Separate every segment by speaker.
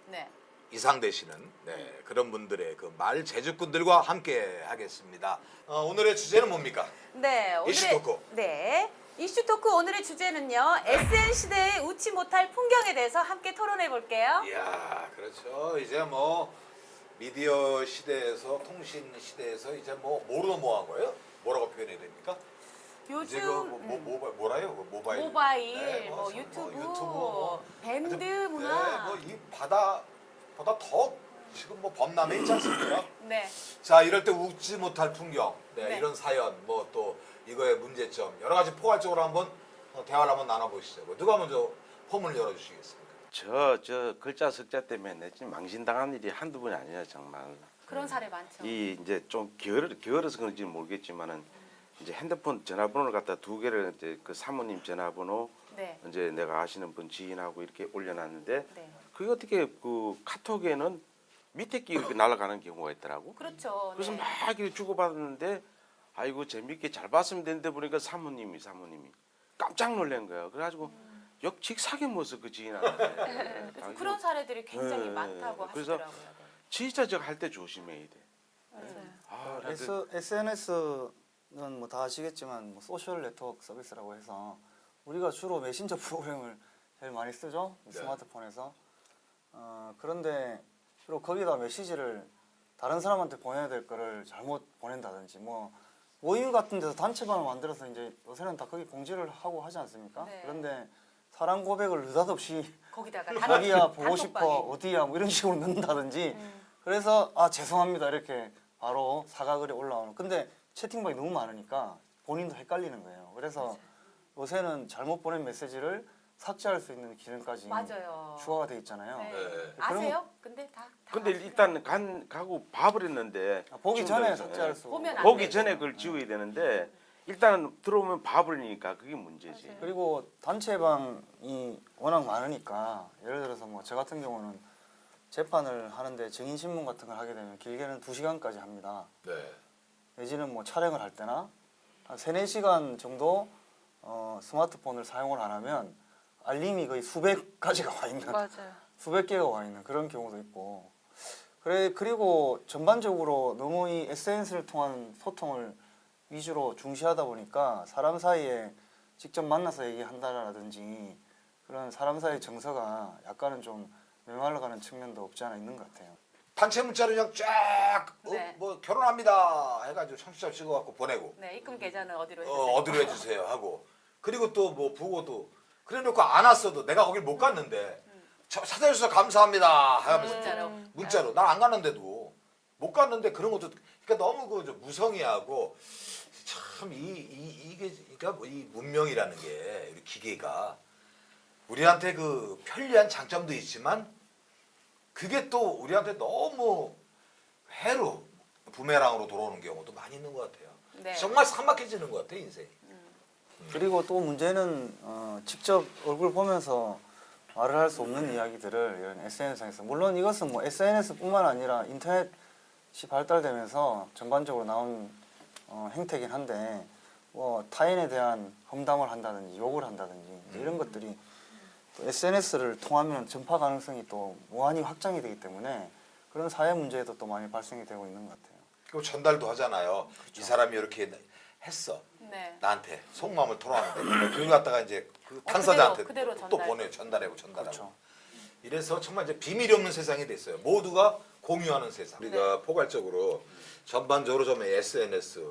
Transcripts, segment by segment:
Speaker 1: 네.
Speaker 2: 이상 되시는 그런 분들의 그 말 제주꾼들과 함께 하겠습니다. 오늘의 주제는 뭡니까?
Speaker 1: 네.
Speaker 2: 이슈 토크.
Speaker 1: 네. 이슈 토크 오늘의 주제는요. SN 시대의 웃지 못할 풍경에 대해서 함께 토론해 볼게요.
Speaker 2: 이야, 그렇죠. 이제 뭐 미디어 시대에서 통신 시대에서 이제 뭐 뭐로 넘어간 거예요? 뭐라고 표현해야 됩니까? 이제 그 뭐라요? 그 모바일,
Speaker 1: 모바일,
Speaker 2: 뭐
Speaker 1: 유튜브, 밴드
Speaker 2: 아주,
Speaker 1: 문화.
Speaker 2: 뭐 이 바다보다 더 지금 뭐 범람해 있지 않습니까?
Speaker 1: 네.
Speaker 2: 자, 이럴 때 웃지 못할 풍경,
Speaker 1: 네.
Speaker 2: 이런 사연, 뭐 또 이거의 문제점 여러 가지 포괄적으로 한번 대화를 한번 나눠보시죠. 뭐 누가 먼저 폼을 열어주시겠습니까?
Speaker 3: 저 글자 석자 때문에 내 지금 망신당한 일이 한두 번이 아니야 정말.
Speaker 1: 그런 사례 많죠.
Speaker 3: 이 이제 좀 게을러서 그런지 모르겠지만은 이제 핸드폰 전화번호를 갖다 두 개를 이제 그 사모님 전화번호
Speaker 1: 네.
Speaker 3: 이제 내가 아시는 분 지인하고 이렇게 올려놨는데
Speaker 1: 네.
Speaker 3: 그게 어떻게 그 카톡에는 밑에 끼 이렇게 날아가는 경우가 있더라고.
Speaker 1: 그렇죠.
Speaker 3: 그래서
Speaker 1: 네.
Speaker 3: 막 이렇게 주고받았는데 아이고 재밌게 잘 봤으면 되는데 보니까 사모님이 깜짝 놀란 거야. 그래가지고 역직사게 모습 그 지인한테.
Speaker 1: 그래서 그런 사례들이 굉장히
Speaker 3: 네.
Speaker 1: 많다고
Speaker 3: 그래서
Speaker 1: 하시더라고요. 네.
Speaker 3: 진짜 저거 할 때 조심해야 돼.
Speaker 1: 맞아요.
Speaker 3: 아,
Speaker 4: SNS는 뭐 다 아시겠지만 뭐 소셜 네트워크 서비스라고 해서 우리가 주로 메신저 프로그램을 제일 많이 쓰죠.
Speaker 2: 네.
Speaker 4: 스마트폰에서. 그런데 주로 거기다 메시지를 다른 사람한테 보내야 될 거를 잘못 보낸다든지 뭐 모임 같은 데서 단체방을 만들어서 이제 요새는 다 거기 공지를 하고 하지 않습니까?
Speaker 1: 네.
Speaker 4: 그런데 사람 고백을 느닷없이
Speaker 1: 거기다가
Speaker 4: 자기야 보고 싶어
Speaker 1: 단톡방에.
Speaker 4: 어디야 뭐 이런 식으로 넣는다든지 그래서 아 죄송합니다 이렇게 바로 사과글이 올라오는. 근데 채팅방이 너무 많으니까 본인도 헷갈리는 거예요. 그래서 요새는 잘못 보낸 메시지를 삭제할 수 있는 기능까지
Speaker 1: 맞아요.
Speaker 4: 추가가 돼 있잖아요.
Speaker 1: 네.
Speaker 2: 네.
Speaker 1: 아세요? 근데 다
Speaker 3: 근데
Speaker 1: 아시죠?
Speaker 3: 일단 가고 밥을 했는데
Speaker 4: 보기 전에
Speaker 3: 지금
Speaker 4: 삭제할 수.
Speaker 1: 보면 안
Speaker 3: 보기
Speaker 1: 되죠.
Speaker 3: 전에 그걸 지워야 되는데 일단 들어오면 밥을니까 그게 문제지.
Speaker 1: 맞아요.
Speaker 4: 그리고 단체방이 워낙 많으니까 예를 들어서 뭐 저 같은 경우는 재판을 하는데 증인 신문 같은 걸 하게 되면 길게는 2시간까지 합니다.
Speaker 2: 네.
Speaker 4: 내지는 뭐 촬영을 할 때나 한 3-4시간 정도 스마트폰을 사용을 안 하면 알림이 거의 수백 가지가 와 있는,
Speaker 1: 맞아요.
Speaker 4: 수백 개가 와 있는 그런 경우도 있고. 그리고 전반적으로 너무 이 SNS를 통한 소통을 위주로 중시하다 보니까 사람 사이에 직접 만나서 얘기한다라든지 그런 사람 사이의 정서가 약간은 좀 메말라가는 측면도 없지 않아 있는 것 같아요.
Speaker 2: 단체 문자를 그냥 쫙
Speaker 1: 네.
Speaker 2: 뭐 결혼합니다 해가지고 청취자 찍어갖고 보내고
Speaker 1: 네, 입금 계좌는 어디로 해주세요?
Speaker 2: 어디로 해주세요 하고 그리고 또 뭐 부고도 그래놓고 안 왔어도 내가 거길 못 갔는데 찾아주셔서 감사합니다 하면서 문자로 난 안 갔는데도 못 갔는데 그런 것도 그러니까 너무 그 무성의하고 참 이게 그러니까 뭐이 문명이라는 게 우리 기계가 우리한테 그 편리한 장점도 있지만 그게 또 우리한테 너무 해로 부메랑으로 돌아오는 경우도 많이 있는 것 같아요.
Speaker 1: 네.
Speaker 2: 정말 삭막해지는 것 같아 인생이.
Speaker 4: 그리고 또 문제는 직접 얼굴 보면서 말을 할 수 없는 이야기들을 이런 SNS상에서, 물론 이것은 뭐 SNS뿐만 아니라 인터넷이 발달되면서 전반적으로 나온 행태긴 한데 뭐 타인에 대한 험담을 한다든지 욕을 한다든지 이런 것들이 또 SNS를 통하면 전파 가능성이 또 무한히 확장이 되기 때문에 그런 사회 문제에도 또 많이 발생이 되고 있는 것 같아요.
Speaker 2: 그리고 전달도 하잖아요. 이 사람이 이렇게 했어.
Speaker 1: 네.
Speaker 2: 나한테 속마음을 토로하는데 그걸 갖다가 이제 그 당사자한테
Speaker 1: 그대로
Speaker 2: 또
Speaker 1: 전달.
Speaker 2: 보내요. 전달하고 전달하고.
Speaker 4: 그렇죠.
Speaker 2: 이래서 정말 이제 비밀이 없는 세상이 됐어요. 모두가 공유하는 세상. 우리가 포괄적으로 전반적으로 좀 SNS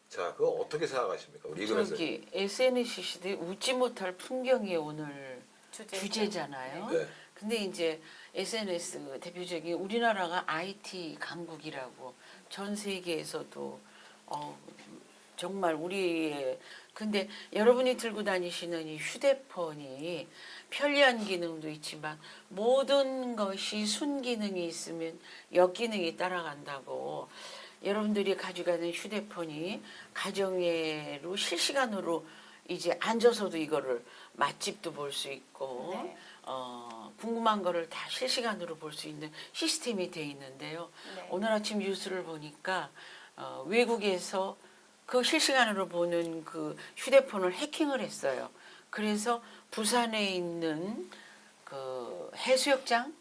Speaker 2: 자 그거 어떻게 생각하십니까? 우리 이거에서
Speaker 5: 저기 SNS 시대 웃지 못할 풍경이 오늘 주제잖아요.
Speaker 2: 네.
Speaker 5: 근데 이제 SNS 대표적인 우리나라가 IT 강국이라고 전 세계에서도 정말 우리의 근데 여러분이 들고 다니시는 이 휴대폰이 편리한 기능도 있지만 모든 것이 순기능이 있으면 역기능이 따라간다고 여러분들이 가져가는 휴대폰이 가정예로 실시간으로 이제 앉아서도 이거를 맛집도 볼 수 있고
Speaker 1: 네.
Speaker 5: 궁금한 거를 다 실시간으로 볼 수 있는 시스템이 돼 있는데요.
Speaker 1: 네.
Speaker 5: 오늘 아침 뉴스를 보니까 외국에서 그 실시간으로 보는 그 휴대폰을 해킹을 했어요. 그래서 부산에 있는 그 해수욕장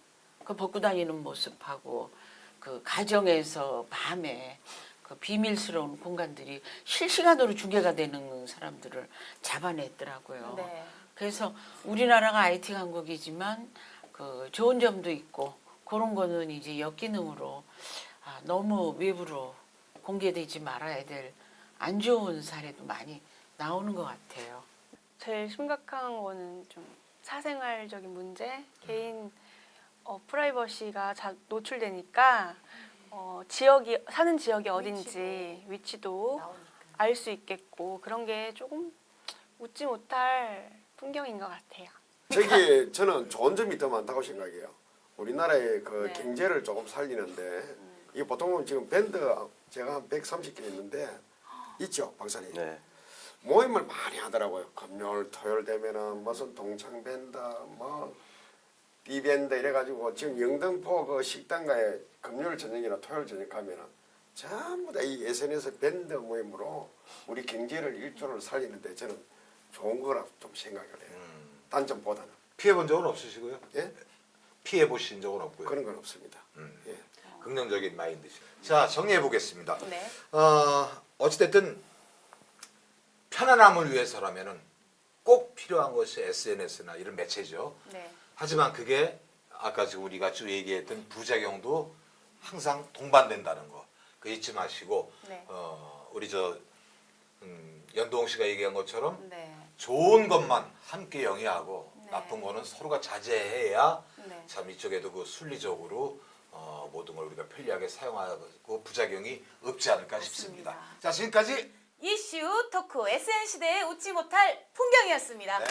Speaker 5: 그 벗고 다니는 모습하고 그 가정에서 밤에 그 비밀스러운 공간들이 실시간으로 중계가 되는 사람들을 잡아냈더라고요.
Speaker 1: 네.
Speaker 5: 그래서 우리나라가 IT 강국이지만 그 좋은 점도 있고 그런 거는 이제 역기능으로 너무 외부로 공개되지 말아야 될 안 좋은 사례도 많이 나오는 것 같아요.
Speaker 6: 제일 심각한 거는 좀 사생활적인 문제, 개인 프라이버시가 노출되니까 지역이 사는 지역이 어딘지 위치도
Speaker 1: 나오니까.
Speaker 6: 알 수 있겠고 그런 게 조금 웃지 못할 풍경인 것 같아요.
Speaker 7: 저기 저는 좋은 점이 더 많다고 생각해요. 우리나라의 그
Speaker 1: 네.
Speaker 7: 경제를 조금 살리는데 이게 보통은 지금 밴드 제가 한 130개 있는데 있죠, 박사님.
Speaker 3: 네.
Speaker 7: 모임을 많이 하더라고요. 금요일, 토요일 되면은 무슨 동창 밴드, 뭐 비밴드 이래가지고 지금 영등포 그 식당가에 금요일 저녁이나 토요일 저녁 가면은 전부 다 이 SNS 밴드 모임으로 우리 경제를 일조를 살리는데 저는 좋은 거라고 좀 생각을 해요. 단점보다는.
Speaker 2: 피해 본 적은 없으시고요?
Speaker 7: 예?
Speaker 2: 피해 보신 적은 없고요.
Speaker 7: 그런 건 없습니다. 예.
Speaker 2: 긍정적인 마인드시. 자, 정리해 보겠습니다.
Speaker 1: 네.
Speaker 2: 어찌됐든 편안함을 위해서라면은 꼭 필요한 것이 SNS나 이런 매체죠.
Speaker 1: 네.
Speaker 2: 하지만 그게 아까 지금 우리가 쭉 얘기했던 부작용도 항상 동반된다는 거. 그 잊지 마시고
Speaker 1: 네.
Speaker 2: 우리 연동 씨가 얘기한 것처럼
Speaker 1: 네.
Speaker 2: 좋은 것만 함께 영위하고
Speaker 1: 네.
Speaker 2: 나쁜 거는 서로가 자제해야
Speaker 1: 네.
Speaker 2: 참 이쪽에도 그 순리적으로 모든 걸 우리가 편리하게 사용하고 부작용이 없지 않을까 싶습니다.
Speaker 1: 맞습니다.
Speaker 2: 자, 지금까지
Speaker 1: 이슈 토크 SN 시대에 웃지 못할 풍경이었습니다.
Speaker 2: 네.